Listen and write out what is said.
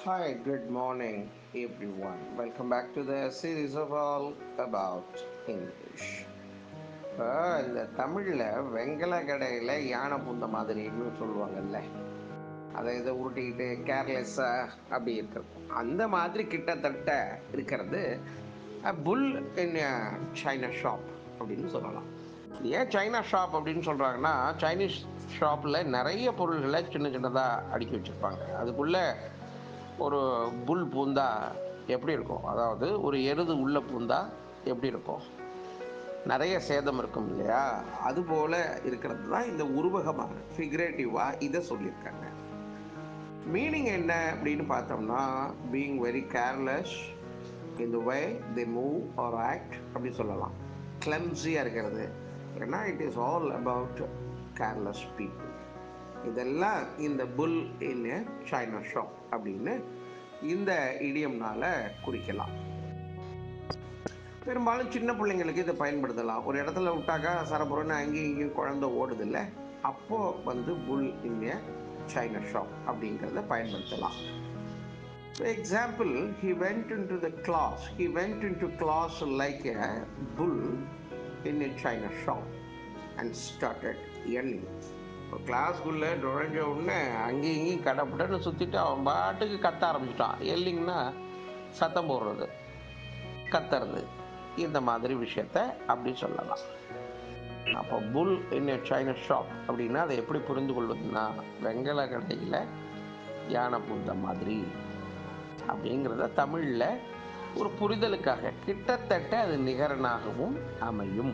Hi, good morning, everyone. Welcome back to the series of All About English. இப்போ இந்த தமிழில் வெங்கல கடையில் யானை பூந்த மாதிரின்னு சொல்லுவாங்கல்ல, அதை இதை உருட்டிக்கிட்டு கேர்லெஸ்ஸாக அப்படி இருக்கிறது. அந்த மாதிரி கிட்டத்தட்ட இருக்கிறது புல் இன் சைனா ஷாப் அப்படின்னு சொல்லலாம். ஏன் சைனா ஷாப் அப்படின்னு சொல்கிறாங்கன்னா, சைனீஸ் ஷாப்பில் நிறைய பொருள்களை சின்ன சின்னதாக அடுக்கி வச்சுருப்பாங்க. அதுக்குள்ளே ஒரு புல் பூந்தா எப்படி இருக்கும், அதாவது ஒரு எருது உள்ள பூந்தா எப்படி இருக்கும், நிறைய சேதம் இருக்கும் இல்லையா? அதுபோல் இருக்கிறது தான் இந்த உருவகமாக ஃபிகரேட்டிவாக இதை சொல்லியிருக்காங்க. மீனிங் என்ன அப்படின்னு பார்த்தோம்னா, being very careless in the way they move R act அப்படி சொல்லலாம். கிளம்ஸியாக இருக்கிறது, ஏன்னா it is all about careless people. இதெல்லாம் இந்த புல் இன் சைனா ஷாப் அப்படின்னு இந்த இடியம்னால குறிக்கலாம். பெரும்பாலும் சின்ன பிள்ளைங்களுக்கு இதை பயன்படுத்தலாம். ஒரு இடத்துல விட்டாக்கா சரபுரன்னு அங்கேயும் இங்கேயும் குழந்தை ஓடுது இல்லை, அப்போ புல் இன் சைனா ஷாப் அப்படிங்கிறத பயன்படுத்தலாம். Example, he went into class like a bull in a china shop and started yelling. கிளாஸ்க்குள்ளே நுழைஞ்ச உடனே அங்கேயும் இங்கேயும் கடப்படன்னு சுற்றிட்டு அவன் பாட்டுக்கு கத்த ஆரம்பிச்சிட்டான். எல்லிங்கன்னா சத்தம் போடுறது, கத்துறது, இந்த மாதிரி விஷயத்த அப்படி சொல்லலாம். அப்போ புல் இன் சைனா ஷாப் அப்படின்னா அதை எப்படி புரிந்து கொள்வதுன்னா, வெங்கல கடையில் யானை பூந்த மாதிரி அப்படிங்கிறத தமிழில் ஒரு புரிதலுக்காக கிட்டத்தட்ட அது நிகரனாகவும் அமையும்.